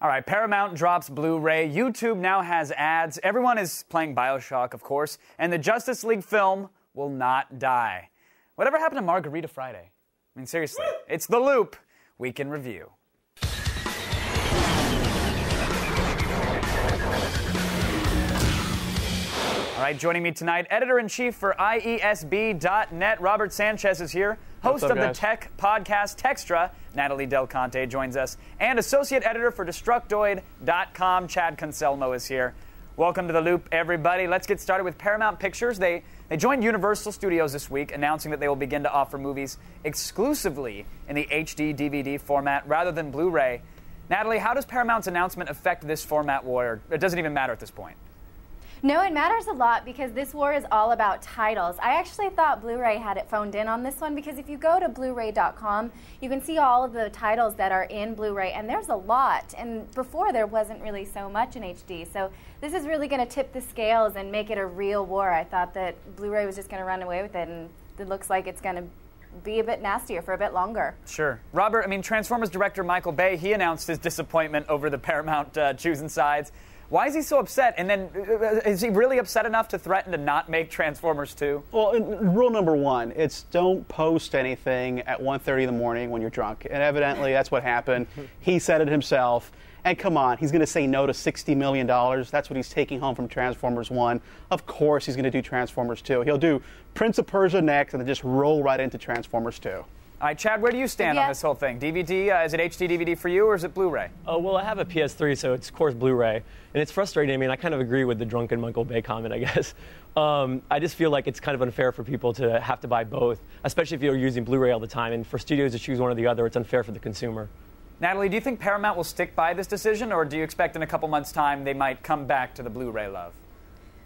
All right, Paramount drops Blu-ray. YouTube now has ads. Everyone is playing BioShock, of course. And the Justice League film will not die. Whatever happened to Margarita Friday? I mean, seriously. It's The Loop. Week in Review. All right, joining me tonight, editor-in-chief for IESB.net, Robert Sanchez is here. Host of the tech podcast Textra, Natalie Del Conte joins us. And associate editor for Destructoid.com, Chad Conselmo is here. Welcome to The Loop, everybody. Let's get started with Paramount Pictures. They joined Universal Studios this week, announcing that they will begin to offer movies exclusively in the HD DVD format rather than Blu-ray. Natalie, how does Paramount's announcement affect this format war? It doesn't even matter at this point. No, it matters a lot because this war is all about titles. I actually thought Blu-ray had it phoned in on this one because if you go to Blu-ray.com, you can see all of the titles that are in Blu-ray, and there's a lot. And before, there wasn't really so much in HD. So this is really going to tip the scales and make it a real war. I thought that Blu-ray was just going to run away with it, and it looks like it's going to be a bit nastier for a bit longer. Sure. Robert, I mean, Transformers director Michael Bay, he announced his disappointment over the Paramount choosing sides. Why is he so upset? And then, is he really upset enough to threaten to not make Transformers 2? Well, rule number one, it's don't post anything at 1:30 in the morning when you're drunk. And evidently, that's what happened. He said it himself. And come on, he's going to say no to $60 million. That's what he's taking home from Transformers 1. Of course he's going to do Transformers 2. He'll do Prince of Persia next and then just roll right into Transformers 2. All right, Chad, where do you stand on this whole thing? DVD, is it HD DVD for you, or is it Blu-ray? Well, I have a PS3, so it's, of course, Blu-ray. And it's frustrating. I mean, I kind of agree with the drunken Michael Bay comment, I guess. I just feel like it's kind of unfair for people to have to buy both, especially if you're using Blu-ray all the time. And for studios to choose one or the other, it's unfair for the consumer. Natalie, do you think Paramount will stick by this decision, or do you expect in a couple months' time they might come back to the Blu-ray love?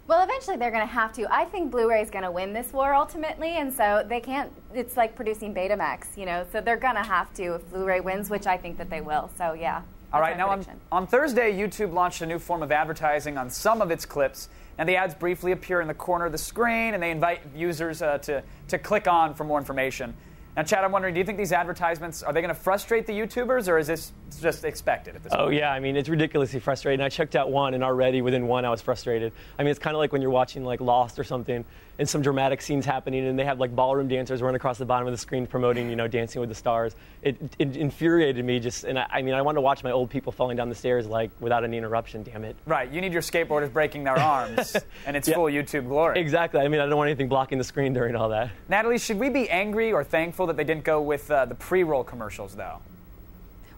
Well, eventually they're going to have to. I think Blu-ray is going to win this war ultimately, and so they can't. It's like producing Betamax, you know. So they're going to have to if Blu-ray wins, which I think that they will. So yeah. All right. Now on Thursday, YouTube launched a new form of advertising on some of its clips, and the ads briefly appear in the corner of the screen, and they invite users to click on for more information. Now, Chad, I'm wondering, do you think these advertisements, are they going to frustrate the YouTubers, or is this just expected at this point? Oh, yeah. I mean, it's ridiculously frustrating. I checked out one, and already within one, I was frustrated. I mean, it's kind of like when you're watching, like, Lost or something, and some dramatic scenes happening, and they have, like, ballroom dancers running across the bottom of the screen promoting, you know, Dancing with the Stars. It infuriated me just, and I mean, I wanted to watch my old people falling down the stairs, like, without any interruption, damn it. Right. You need your skateboarders breaking their arms, and it's full YouTube glory. Exactly. I mean, I don't want anything blocking the screen during all that. Natalie, should we be angry or thankful that they didn't go with the pre-roll commercials, though?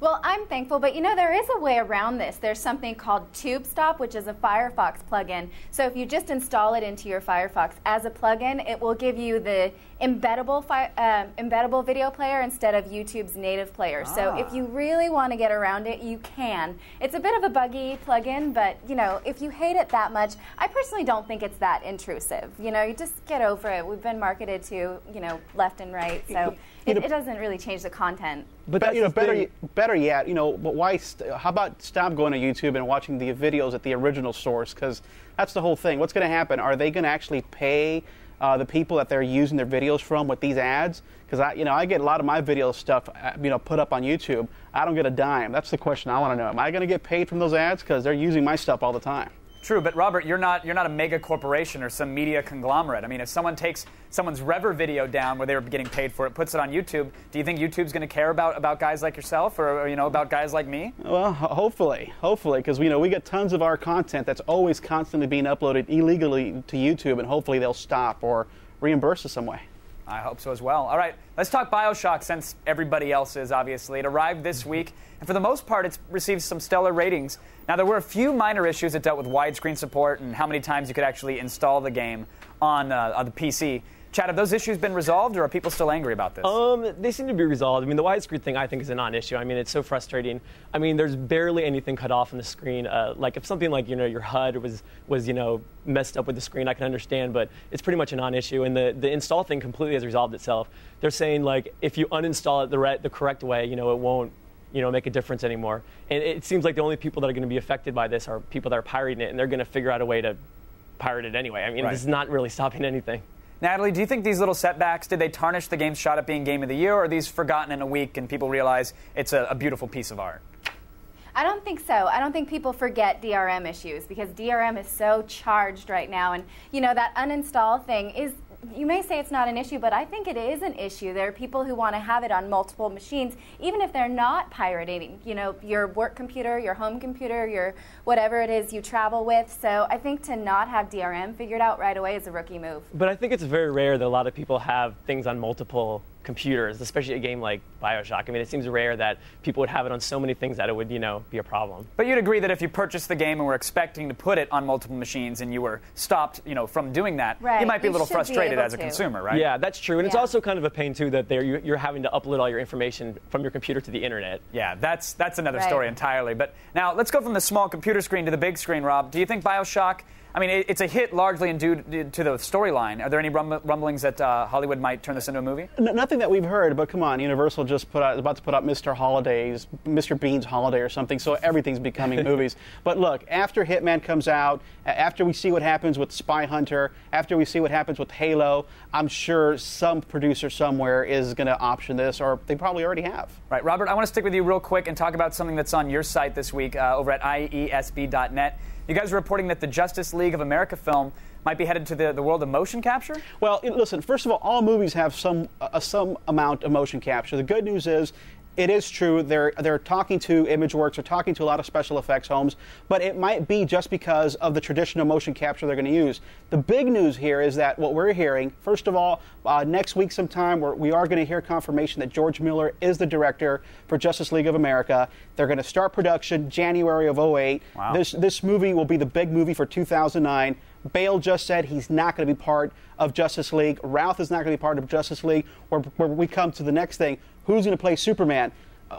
Well, I'm thankful, but you know, there is a way around this. There's something called TubeStop, which is a Firefox plugin. So if you just install it into your Firefox as a plugin, it will give you the embeddable video player instead of YouTube's native player. So if you really want to get around it, you can. It's a bit of a buggy plugin, but you know, if you hate it that much, I personally don't think it's that intrusive. You know, you just get over it. We've been marketed to, you know, left and right, so it doesn't really change the content. But you know, better yet, you know, but why? How about stop going to YouTube and watching the videos at the original source? Because that's the whole thing. What's going to happen? Are they going to actually pay the people that they're using their videos from with these ads? Because I get a lot of my video stuff, put up on YouTube. I don't get a dime. That's the question I want to know. Am I going to get paid from those ads? Because they're using my stuff all the time. True, but Robert, you're not a mega corporation or some media conglomerate. I mean, if someone takes someone's Rever video down where they were getting paid for it, puts it on YouTube, do you think YouTube's going to care about guys like yourself or about guys like me? Well, hopefully, because we get tons of our content that's always constantly being uploaded illegally to YouTube, and hopefully they'll stop or reimburse us some way. I hope so as well. All right, let's talk BioShock since everybody else is, obviously. It arrived this week, and for the most part, it's received some stellar ratings. Now, there were a few minor issues that dealt with widescreen support and how many times you could actually install the game on the PC. Chad, have those issues been resolved, or are people still angry about this? They seem to be resolved. I mean, the widescreen thing, I think, is a non-issue. I mean, it's so frustrating. I mean, there's barely anything cut off on the screen. Like, if something like, your HUD was messed up with the screen, I can understand, but it's pretty much a non-issue. And the install thing completely has resolved itself. They're saying, like, if you uninstall it the correct way, it won't, make a difference anymore. And it seems like the only people that are going to be affected by this are people that are pirating it, and they're going to figure out a way to pirate it anyway. I mean, This is not really stopping anything. Natalie, do you think these little setbacks, did they tarnish the game's shot at being Game of the Year, or are these forgotten in a week and people realize it's a beautiful piece of art? I don't think so. I don't think people forget DRM issues because DRM is so charged right now. And, you know, that uninstall thing is, you may say it's not an issue, but I think it is an issue. There are people who want to have it on multiple machines, even if they're not pirating, you know, your work computer, your home computer, your whatever it is you travel with. So I think to not have DRM figured out right away is a rookie move. But I think it's very rare that a lot of people have things on multiple computers, especially a game like BioShock. I mean, it seems rare that people would have it on so many things that it would, you know, be a problem. But you'd agree that if you purchased the game and were expecting to put it on multiple machines and you were stopped, you know, from doing that, right. You might be a little frustrated as a to. consumer, right? Yeah, that's true. And it's also kind of a pain, too, that you're having to upload all your information from your computer to the internet. Yeah, that's another story entirely. But now, let's go from the small computer screen to the big screen, Rob. Do you think BioShock, I mean, it's a hit largely due to the storyline. Are there any rumblings that Hollywood might turn this into a movie? Nothing that we've heard, but come on, Universal just about to put out Mr. Bean's Holiday or something, so everything's becoming movies. But look, after Hitman comes out, after we see what happens with Spy Hunter, after we see what happens with Halo, I'm sure some producer somewhere is going to option this, or they probably already have. Right, Robert, I want to stick with you real quick and talk about something that's on your site this week over at iesb.net. You guys are reporting that the Justice League of America film might be headed to the world of motion capture? Well, listen, first of all movies have some amount of motion capture. The good news is, it is true, they're talking to ImageWorks, they're talking to a lot of special effects homes, but it might be just because of the traditional motion capture they're going to use. The big news here is that what we're hearing, first of all, next week sometime, we are going to hear confirmation that George Miller is the director for Justice League of America. They're going to start production January of 2008. Wow. This movie will be the big movie for 2009. Bale just said he's not going to be part of Justice League. Routh is not going to be part of Justice League. Where we come to the next thing, who's going to play Superman?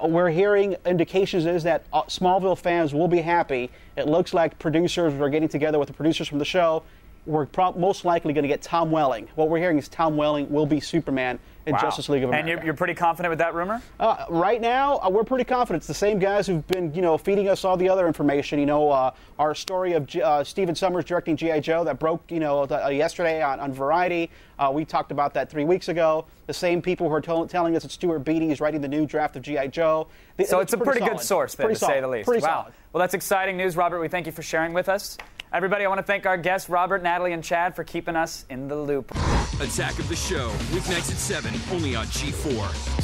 We're hearing indications is that Smallville fans will be happy. It looks like producers are getting together with the producers from the show. We're most likely going to get Tom Welling. What we're hearing is Tom Welling will be Superman in Justice League of America. And you're pretty confident with that rumor? Right now, we're pretty confident. It's the same guys who've been, feeding us all the other information. Our story of Stephen Summers directing G.I. Joe that broke, yesterday on Variety. We talked about that 3 weeks ago. The same people who are telling us that Stuart Beattie is writing the new draft of G.I. Joe. So it's a pretty good source, then, to say the least. Pretty wow. solid. Well, that's exciting news, Robert. We thank you for sharing with us. Everybody, I want to thank our guests, Robert, Natalie, and Chad, for keeping us in the loop. Attack of the Show, weeknights at 7, only on G4.